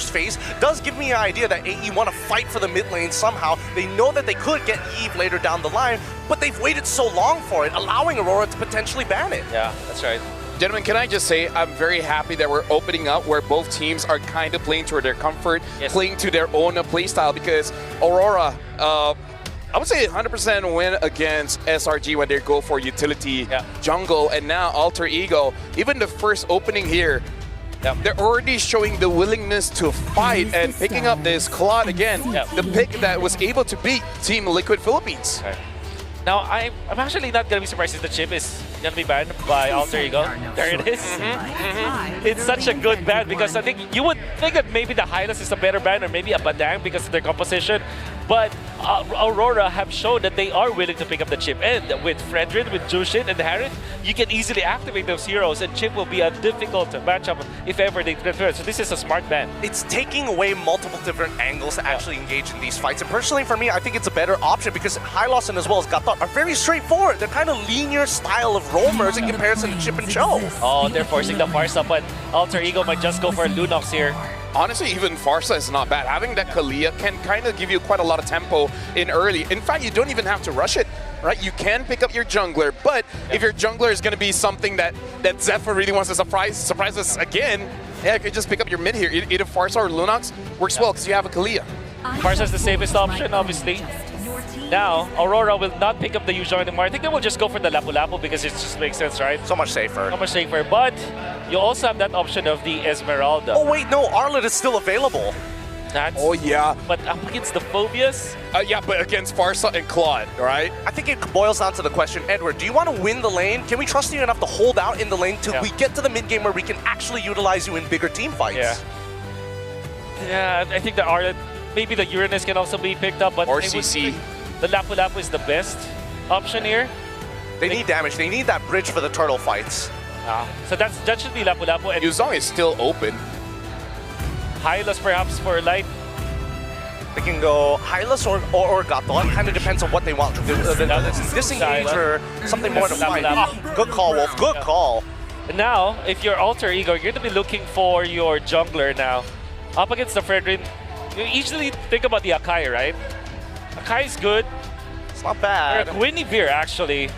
phase does give me an idea that AE want to fight for the mid lane somehow. They know that they could get Eve later down the line, but they've waited so long for it, allowing Aurora to potentially ban it. Yeah, that's right. Gentlemen, can I just say I'm very happy that we're opening up where both teams are kind of playing to their comfort, playing to their own play style, because Aurora, I would say 100% win against SRG when they go for utility jungle, and now Alter Ego. Even the first opening here, they're already showing the willingness to fight and picking up this Claude again, the pick that was able to beat Team Liquid Philippines. Okay. Now, I'm actually not going to be surprised if the chip is going to be banned by Alter Ego. There it is. It's such a good ban because I think you would think that maybe the Hylas is a better ban or maybe a Badang because of their composition. But Aurora have shown that they are willing to pick up the chip. And with Fredrin, with Jushin, and Harith, you can easily activate those heroes, and chip will be a difficult matchup if ever they transfer. So this is a smart ban. It's taking away multiple different angles to actually engage in these fights. And personally, for me, I think it's a better option because Hylos and as well as Gatot are very straightforward. They're kind of linear style of roamers in comparison to Chip and Cho. Oh, they're forcing the Farsa, but Alter Ego might just go for Lunox here. Honestly, even Farsa is not bad. Having that Kalia can kind of give you quite a lot of tempo in early. In fact, you don't even have to rush it, right? You can pick up your jungler, but if your jungler is going to be something that Zephyr really wants to surprise us again, you could just pick up your mid here. Either Farsa or Lunox works well because you have a Kalia. Farsa is the safest option, obviously. Now, Aurora will not pick up the Yuuzhan anymore. I think they will just go for the Lapu-Lapu because it just makes sense, right? So much safer. So much safer, but you also have that option of the Esmeralda. Oh wait, no, Arlet is still available. That's, oh yeah. But up against the Phobias? Yeah, but against Farsa and Claude, right? I think it boils down to the question, Edward, do you want to win the lane? Can we trust you enough to hold out in the lane till we get to the mid game where we can actually utilize you in bigger team fights? Yeah, I think the Arlet, maybe the Uranus can also be picked up, but or CC. The Lapu-Lapu is the best option here. They need damage. They need that bridge for the turtle fights. So that should be Lapu-Lapu. And Yuuzhan is still open. Hylas perhaps for light. They can go Hylas or Gatot. Kind of depends on what they want. Disengage or something more to fight. Good call, Wolf. Good call. Now, if you're Alter Ego, you're going to be looking for your jungler now. Up against the Fredrin, you usually think about the Akai, right? Akai is good. It's not bad. Or Guinevere, actually.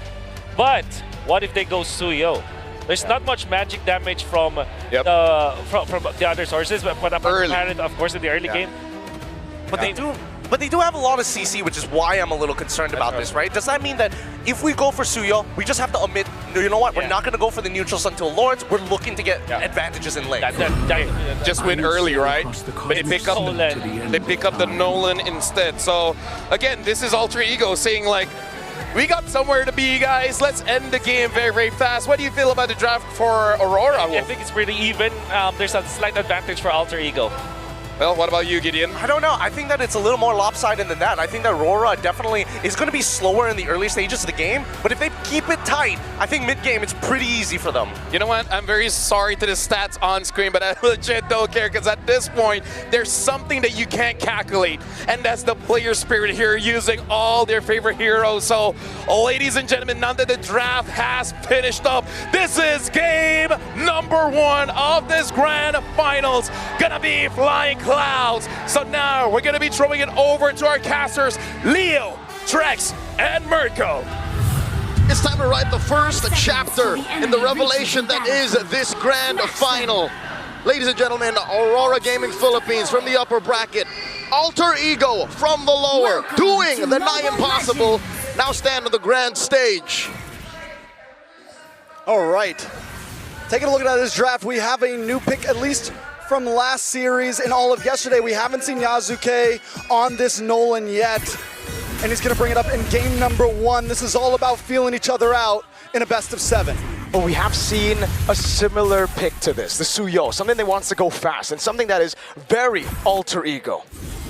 But what if they go Suyo? There's not much magic damage from the other sources, but apparent, of course, in the early game. But they do have a lot of CC, which is why I'm a little concerned about this, right? Does that mean that if we go for Suyo, we just have to omit, you know what, we're not going to go for the neutrals until Lords, we're looking to get advantages in lane. Just win early, right? But they pick up the Nolan instead. So, again, this is Alter Ego saying, like, we got somewhere to be, guys. Let's end the game very, very fast. What do you feel about the draft for Aurora? I think it's pretty even. There's a slight advantage for Alter Ego. Well, what about you, Gideon? I don't know. I think that it's a little more lopsided than that. I think that Aurora definitely is going to be slower in the early stages of the game, but if they keep it tight, I think mid-game it's pretty easy for them. You know what? I'm very sorry to the stats on screen, but I legit don't care because at this point, there's something that you can't calculate, and that's the player spirit here using all their favorite heroes. So, ladies and gentlemen, now that the draft has finished up, this is game number 1 of this grand finals. Gonna be flying clouds. So now we're going to be throwing it over to our casters, Leo, Trex, and Mirko. It's time to write the first chapter in the revelation that is this grand final. Ladies and gentlemen, Aurora Gaming Philippines from the upper bracket, Alter Ego from the lower, doing the nigh impossible, now stand on the grand stage. All right, taking a look at this draft, we have a new pick, at least from last series and all of yesterday. We haven't seen Yasuke on this Nolan yet, and he's gonna bring it up in game number 1. This is all about feeling each other out in a best of 7. But we have seen a similar pick to this, the Suyo, something that wants to go fast and something that is very Alter Ego.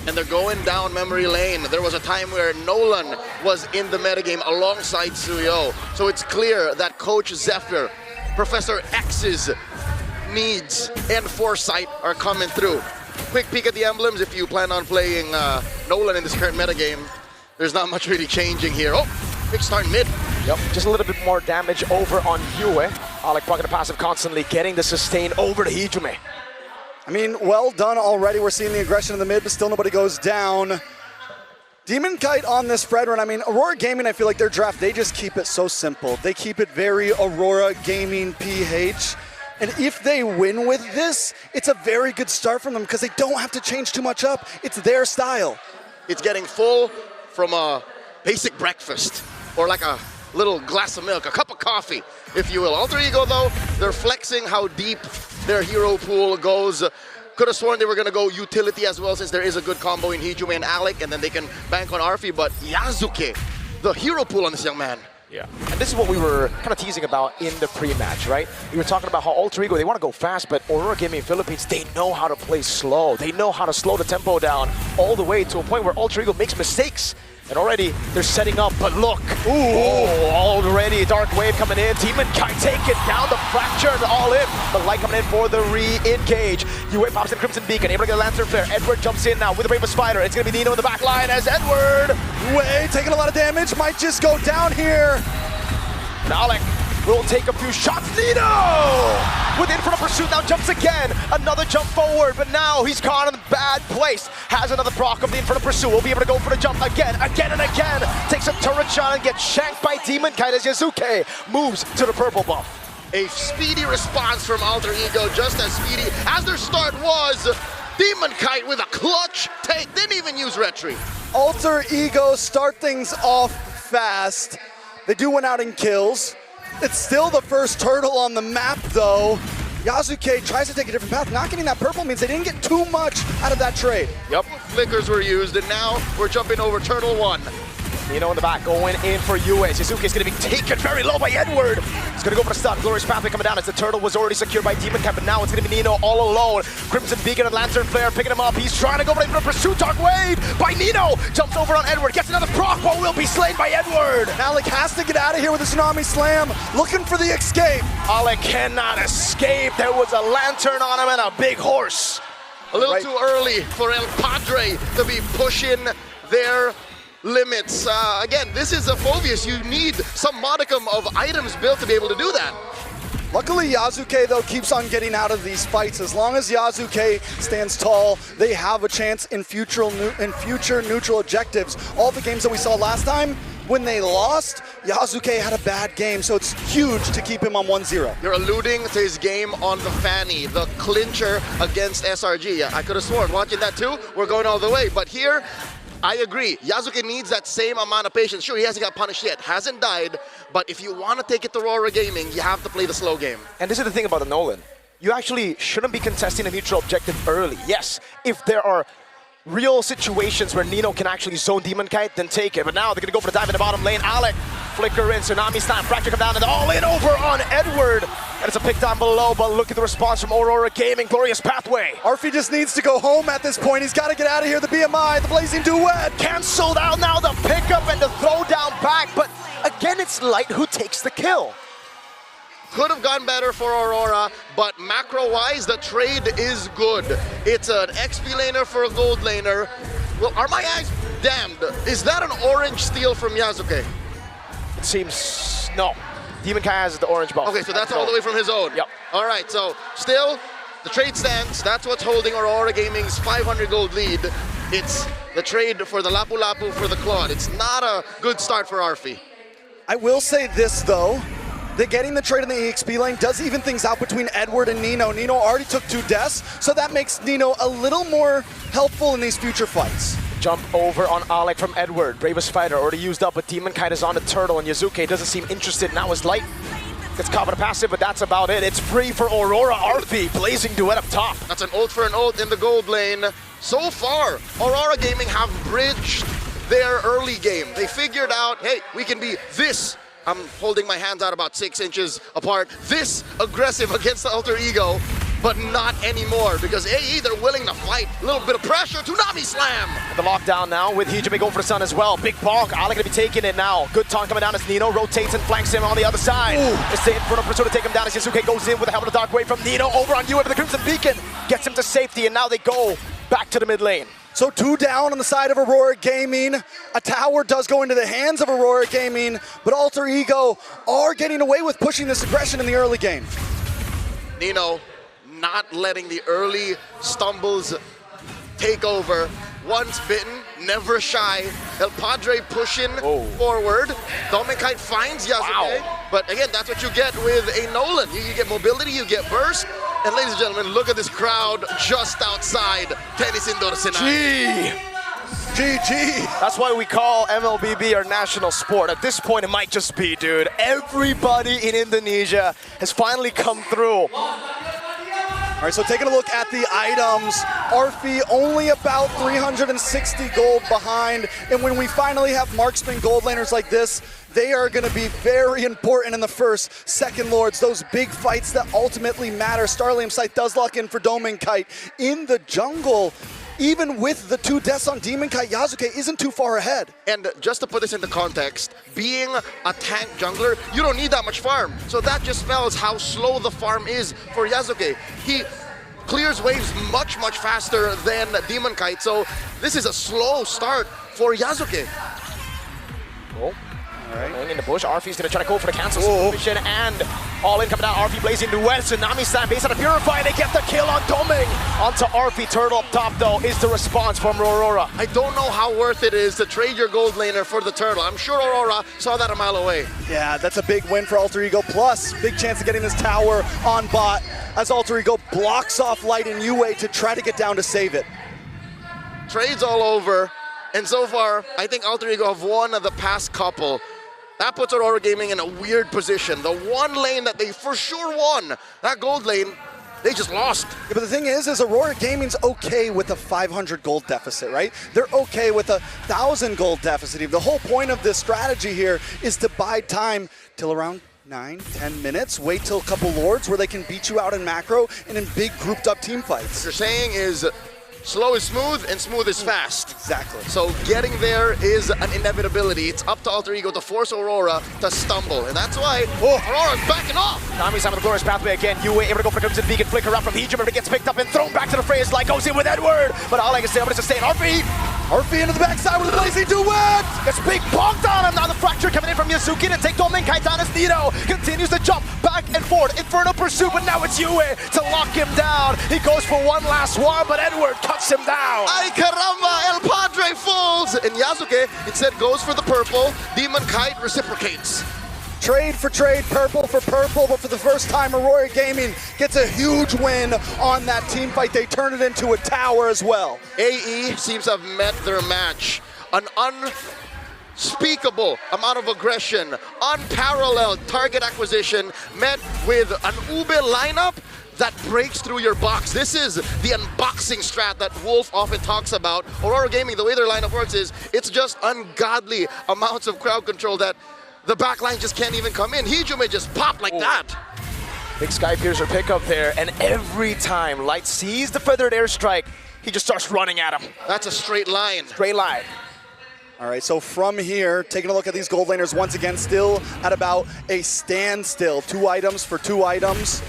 And they're going down memory lane. There was a time where Nolan was in the metagame alongside Suyo. So it's clear that Coach Zephyr, Professor X's needs and foresight are coming through. Quick peek at the emblems if you plan on playing Nolan in this current metagame. There's not much really changing here. Oh, quick start mid. Yep, just a little bit more damage over on Yue. Alec blocking the passive constantly, getting the sustain over to Hijume. I mean, well done already. We're seeing the aggression in the mid, but still nobody goes down. Demon Kite on this spread run. I mean, Aurora Gaming, I feel like their draft, they just keep it so simple. They keep it very Aurora Gaming PH. And if they win with this, it's a very good start from them because they don't have to change too much up. It's their style. It's getting full from a basic breakfast or like a little glass of milk, a cup of coffee, if you will. Alter Ego, though, they're flexing how deep their hero pool goes. Could have sworn they were going to go utility as well, since there is a good combo in Hijime and Alec, and then they can bank on Arfi. But Yasuke, the hero pool on this young man. Yeah, and this is what we were kind of teasing about in the pre-match, right? We were talking about how Alter Ego, they want to go fast, but Aurora Gaming Philippines, they know how to play slow. They know how to slow the tempo down all the way to a point where Alter Ego makes mistakes. And already they're setting up, but look. Already Dark Wave coming in. Demon Kite taking down the Fracture and all in. The Light coming in for the re-engage. Yue pops in Crimson Beacon, able to get a Lantern Flare. Edward jumps in now with the Brave Spider. It's going to be Nino in the back line as Edward. Yue taking a lot of damage, might just go down here. And Alec will take a few shots. Nino! With in front of pursuit, now jumps again. Another jump forward, but now he's caught in a bad place. Has another proc of the in front of pursuit. Will be able to go for the jump again and again. Takes a turret shot and gets shanked by Demon Kite as Yasuke moves to the purple buff. A speedy response from Alter Ego, just as speedy as their start was. Demon Kite with a clutch take, didn't even use retreat. Alter Ego start things off fast. They do win out in kills. It's still the first turtle on the map, though. Yasuke tries to take a different path. Not getting that purple means they didn't get too much out of that trade. Yep, flickers were used, and now we're jumping over Turtle 1. Nino in the back going in for Yue. Shizuke's going to be taken very low by Edward. He's going to go for the stun. Glorious Pathway coming down as the turtle was already secured by Demon Kite, but now it's going to be Nino all alone. Crimson Beacon and Lantern Flare picking him up. He's trying to go for the pursuit. Dark Wave by Nino. Jumps over on Edward. Gets another proc, but will be slain by Edward. Alec has to get out of here with a Tsunami Slam. Looking for the escape. Alec cannot escape. There was a lantern on him and a big horse. A little too early for El Padre to be pushing their limits. Again, this is a Phobius. You need some modicum of items built to be able to do that. Luckily, Yasuke, though, keeps on getting out of these fights. As long as Yasuke stands tall, they have a chance in future neutral objectives. All the games that we saw last time, when they lost, Yasuke had a bad game, so it's huge to keep him on 1-0. You're alluding to his game on the Fanny, the clincher against SRG. I could have sworn, watching that too, we're going all the way. But here, I agree. Yasuke needs that same amount of patience. Sure, he hasn't got punished yet, hasn't died, but if you want to take it to Aurora Gaming, you have to play the slow game. And this is the thing about the Nolan. You actually shouldn't be contesting a neutral objective early. Yes, if there are real situations where Nino can actually zone Demon Kite, then take it. But now they're going to go for the dive in the bottom lane. Alec, flicker in, Tsunami Slam, Fracture come down, and all in over on Edward. And it's a pick down below, but look at the response from Aurora Gaming. Glorious Pathway. Arfi just needs to go home at this point. He's got to get out of here. The BMI, the Blazing Duet. Cancelled out now, the pickup and the throw down back. But again, it's Light who takes the kill. Could have gone better for Aurora, but macro-wise, the trade is good. It's an XP laner for a gold laner. Well, are my eyes damned? Is that an orange steal from Yasuke? It seems, no. Demon Kite has the orange buff. Okay, so that's all the way from his own. Yep. All right, so still, the trade stands. That's what's holding Aurora Gaming's 500 gold lead. It's the trade for the Lapu Lapu for the Claude. It's not a good start for Arfi. I will say this, though. That getting the trade in the EXP lane does even things out between Edward and Nino. Nino already took 2 deaths, so that makes Nino a little more helpful in these future fights. Jump over on Alec from Edward. Bravest Fighter already used up, but Demon Kite is on the turtle, and Yasuke doesn't seem interested. Now his Light gets caught with a passive, but that's about it. It's free for Aurora. Arfi, Blazing Duet up top. That's an ult for an ult in the gold lane. So far, Aurora Gaming have bridged their early game. They figured out, hey, we can be this. I'm holding my hands out about 6 inches apart. This aggressive against the Alter Ego, but not anymore because AE, they're willing to fight. A little bit of pressure, Tsunami Slam. The lockdown now with Hijime going for the stun as well. Big bonk, Alec gonna be taking it now. Good taunt coming down as Nino rotates and flanks him on the other side. It's in front of Pursuit to take him down as Yasuke goes in with the helmet of Dark Wave from Nino over on Yue with the Crimson Beacon. Gets him to safety, and now they go back to the mid lane. So 2 down on the side of Aurora Gaming. A tower does go into the hands of Aurora Gaming, but Alter Ego are getting away with pushing this aggression in the early game. Nino not letting the early stumbles take over. Once bitten, never shy. El Padre pushing forward. Dominkite finds Yasuke. But again, that's what you get with a Nolan. You get mobility, you get burst. And ladies and gentlemen, look at this crowd just outside Tennis Indoor Sinai. GG. That's why we call mlbb our national sport. At this point, it might just be, dude. Everybody in Indonesia has finally come through. All right, so taking a look at the items, Arfi only about 360 gold behind, and when we finally have marksman gold laners like this, they are going to be very important in the first, second lords, those big fights that ultimately matter. Starlium Sight does lock in for Dominkite. In the jungle, even with the 2 deaths on Demonkite, Yasuke isn't too far ahead. And just to put this into context, being a tank jungler, you don't need that much farm. So that just spells how slow the farm is for Yasuke. He clears waves much, much faster than Demonkite. So this is a slow start for Yasuke. Oh. All right. In the bush, Arfi's going to try to go for the cancel submission, and all in coming down. Arfi blazing to well. Tsunami Slam based on a Purify. They get the kill on Doming. Onto Arfi. Turtle up top, though, is the response from Aurora. I don't know how worth it is to trade your gold laner for the turtle. I'm sure Aurora saw that a mile away. Yeah, that's a big win for Alter Ego. Plus, big chance of getting this tower on bot as Alter Ego blocks off Light and Yue to try to get down to save it. Trades all over, and so far, I think Alter Ego have won the past couple. That puts Aurora Gaming in a weird position. The one lane that they for sure won, that gold lane, they just lost. Yeah, but the thing is Aurora Gaming's okay with a 500 gold deficit, right? They're okay with a 1,000 gold deficit. The whole point of this strategy here is to buy time till around 9-10 minutes, wait till a couple lords where they can beat you out in macro and in big grouped up team fights. What you're saying is slow is smooth and smooth is fast. Exactly. So getting there is an inevitability. It's up to Alter Ego to force Aurora to stumble. And that's why Aurora's backing off. Nami's on the glorious pathway again. Yue able to go for the Crimson Beacon, flicker up from Hejum, but it gets picked up and thrown back to the fray as Light goes in with Edward. But all I can say, I'm going to sustain Arfi into the backside with a blazing duet! Gets big bonked on him. Now the fracture coming in from Yazuki to take Dominkite down as Nito continues to jump back and forth. Inferno pursuit, but now it's Yue to lock him down. He goes for one last one, but Edward cuts him down. Ay caramba, El Padre falls! And Yasuke instead goes for the purple. Demonkite reciprocates. Trade for trade, purple for purple, but for the first time, Aurora Gaming gets a huge win on that team fight. They turn it into a tower as well. AE seems to have met their match. An unspeakable amount of aggression, unparalleled target acquisition, met with an Ube lineup that breaks through your box. This is the unboxing strat that Wolf often talks about. Aurora Gaming, the way their lineup works is, it's just ungodly amounts of crowd control that the backline just can't even come in. Hejum just popped like that. Big Sky Piercer pickup there, and every time Light sees the feathered airstrike, he just starts running at him. That's a straight line. Straight line. All right, so from here, taking a look at these gold laners once again, still at about a standstill. 2 items for 2 items.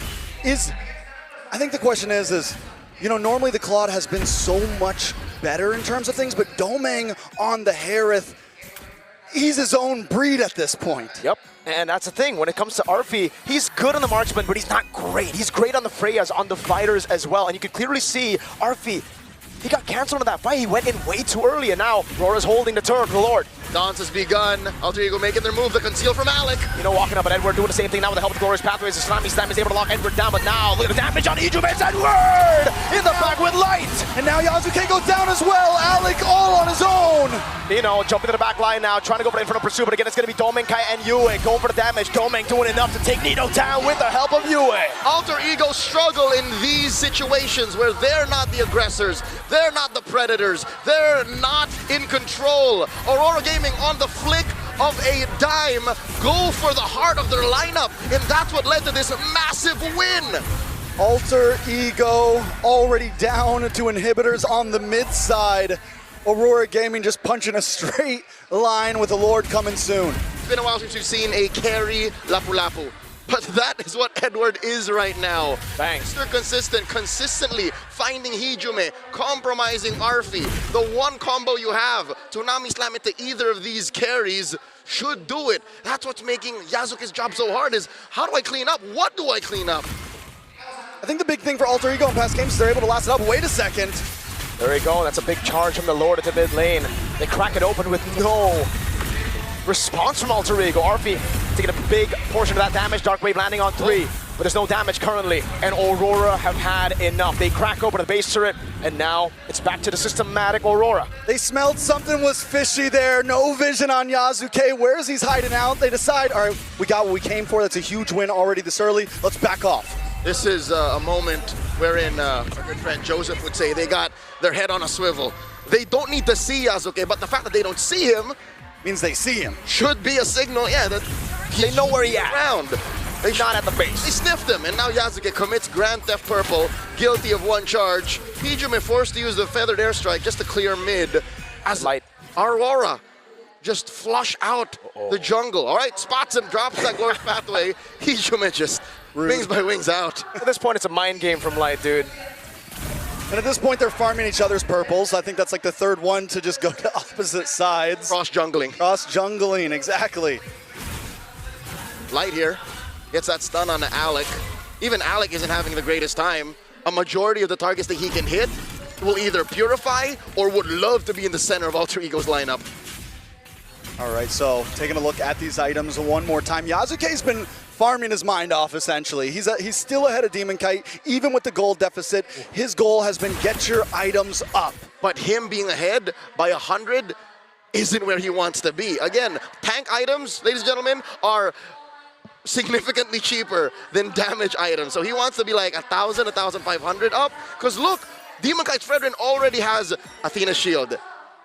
I think the question is, you know, normally the Claude has been so much better in terms of things, but Domang on the Harith, he's his own breed at this point. Yep, and that's the thing. When it comes to Arfi, he's good on the marksman, but he's not great. He's great on the Freyas, on the fighters as well. And you can clearly see Arfi, he got canceled in that fight. He went in way too early, and now Aurora's holding the turret, the Lord. Dance has begun. Alter Ego making their move, the conceal from Alec. You know, walking up at Edward, doing the same thing now with the help of the glorious pathways. The Tsunami Slam is able to lock Edward down, but now look at the damage on Hejum. It's Edward in the back with Light. And now Yasuke goes down as well. Alec all on his own. Nino jumping to the back line now, trying to go for the Inferno Pursuit, but again, it's going to be Dominkite and Yue going for the damage. Doming doing enough to take Nino down with the help of Yue. Alter Ego struggle in these situations where they're not the aggressors, they're not the predators, they're not in control. Aurora Gaming on the flick of a dime go for the heart of their lineup, and that's what led to this massive win. Alter Ego already down to inhibitors on the mid side. Aurora Gaming just punching a straight line with the Lord coming soon. It's been a while since we've seen a carry Lapu-Lapu, but that is what Edward is right now. Thanks. Mr. Consistent, consistently finding Hejum, compromising Arfi. The one combo you have, Tsunami Slam it to either of these carries, should do it. That's what's making Yasuke's job so hard is, how do I clean up? What do I clean up? I think the big thing for Alter Ego in past games is they're able to last it up. Wait a second. There we go. That's a big charge from the Lord at the mid lane. They crack it open with no response from Alter Ego. Arfi taking a big portion of that damage. Dark Wave landing on 3, but there's no damage currently. And Aurora have had enough. They crack open the base turret, and now it's back to the systematic Aurora. They smelled something was fishy there. No vision on Yasuke. Where is he hiding out? They decide, all right, we got what we came for. That's a huge win already this early. Let's back off. This is a moment wherein our good friend Joseph would say they got their head on a swivel. They don't need to see Yasuke, but the fact that they don't see him means they see him. Should be a signal, yeah, that they know where he at. Around. They're not at the base. They sniffed him, and now Yasuke commits Grand Theft Purple, guilty of 1 charge. Pijume forced to use the Feathered Airstrike just to clear mid, as Light. Aurora just flush out the jungle. All right, spots him, drops that glorious pathway. Pijume just wings by wings out. At this point, it's a mind game from Light, dude. And at this point, they're farming each other's purples. I think that's like the third one to just go to opposite sides. Cross-jungling. Cross-jungling, exactly. Light here gets that stun on Alec. Even Alec isn't having the greatest time. A majority of the targets that he can hit will either purify or would love to be in the center of Alter Ego's lineup. All right, so taking a look at these items one more time. Yasuke's been farming his mind off, essentially. He's still ahead of Demon Kite, even with the gold deficit. His goal has been get your items up. But him being ahead by 100 isn't where he wants to be. Again, tank items, ladies and gentlemen, are significantly cheaper than damage items. So he wants to be like 1,000, 1,500 up. Because look, Demon Kite's Fredrin already has Athena Shield,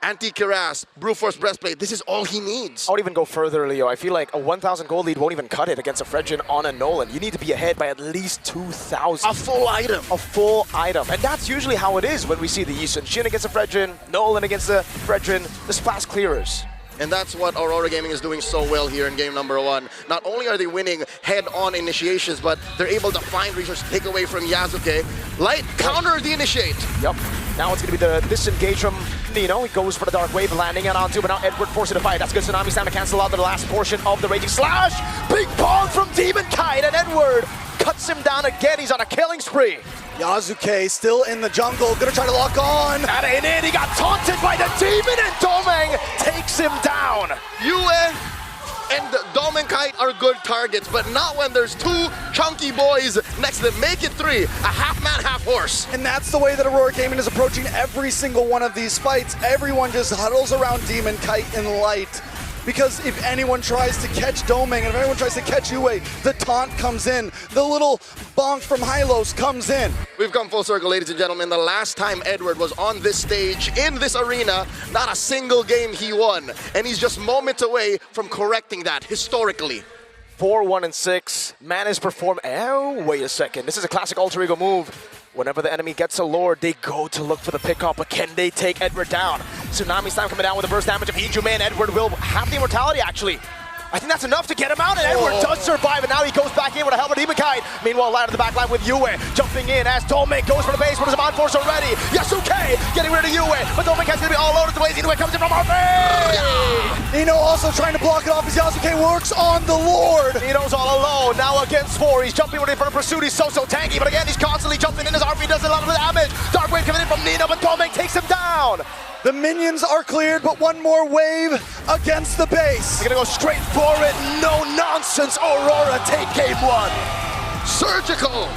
Anti-Cuirass, Brute Force Breastplate. This is all he needs. I would even go further, Leo. I feel like a 1,000 gold lead won't even cut it against a Fredrin on a Nolan. You need to be ahead by at least 2,000. A full item. A full item. And that's usually how it is when we see the Yisun Shin against a Fredrin, Nolan against a Fredrin, the fast clearers. And that's what Aurora Gaming is doing so well here in game number 1. Not only are they winning head-on initiations, but they're able to find resources to take away from Yasuke. Light counter the initiate. Yep. Now it's going to be the disengage from Nino. He goes for the Dark Wave, landing it onto, but now Edward forced to fight. That's good. Tsunami's time to cancel out the last portion of the Raging Slash. Big ball from Demon Kite, and Edward cuts him down again. He's on a killing spree. Yasuke still in the jungle, gonna try to lock on. That ain't it. He got taunted by the Demon, and Domeng takes him down. Yue and Domenkite are good targets, but not when there's 2 chunky boys next to them. Make it 3, a half man, half horse. And that's the way that Aurora Gaming is approaching every single one of these fights. Everyone just huddles around Demon Kite and Light. Because if anyone tries to catch Domeng, and if anyone tries to catch Yue, the taunt comes in. The little bonk from Hylos comes in. We've come full circle, ladies and gentlemen. The last time Edward was on this stage, in this arena, not a single game he won. And he's just moments away from correcting that, historically. 4-1-6. Man has performed. Oh, wait a second. This is a classic Alter Ego move. Whenever the enemy gets a Lord, they go to look for the pickup, but can they take Edward down? Tsunami's time coming down with the burst damage of Pijume, and Edward will have the immortality, actually. I think that's enough to get him out, and Edward does survive, and now he goes back in with a helmet Demon Kite. Meanwhile, Light on the back line with Yue, jumping in as Domeng goes for the base, but is on force already. Yasuke getting rid of Yue, but Domeng has to be all over the place. Yue comes in from Arfi! Nino also trying to block it off as Yasuke works on the Lord. Nino's all alone, now against 4. He's jumping ready for the pursuit. He's so tanky, but again, he's constantly jumping in as Arfi does a lot of damage. Dark Wave coming in from Nino, but Domeng takes him down. The minions are cleared, but one more wave against the base. They're gonna go straight for it. No nonsense. Aurora take game 1. Surgical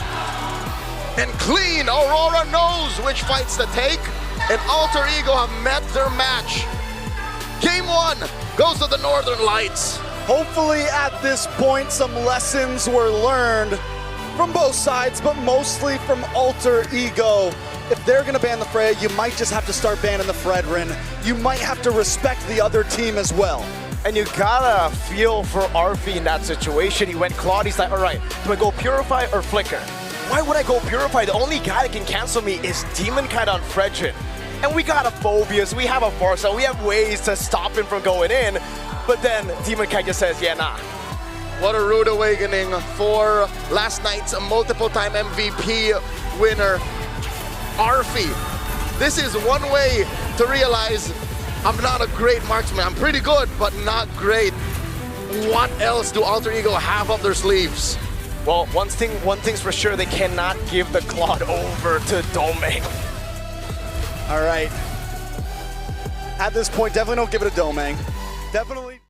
and clean. Aurora knows which fights to take, and Alter Ego have met their match. Game 1 goes to the Northern Lights. Hopefully at this point some lessons were learned from both sides, but mostly from Alter Ego. If they're gonna ban the Freya, you might just have to start banning the Fredrin. You might have to respect the other team as well. And you gotta feel for Arfi in that situation. He went Claude, he's like, all right, do I go Purify or Flicker? Why would I go Purify? The only guy that can cancel me is Demon Kite on Fredrin. And we got a Phobias, we have a Farsa, we have ways to stop him from going in, but then Demon Kite just says, yeah, nah. What a rude awakening for last night's multiple-time MVP winner, Arfi. This is one way to realize I'm not a great marksman. I'm pretty good, but not great. What else do Alter Ego have up their sleeves? Well, one thing's for sure, they cannot give the Claude over to Domain. All right. At this point, definitely don't give it a Domain. Definitely.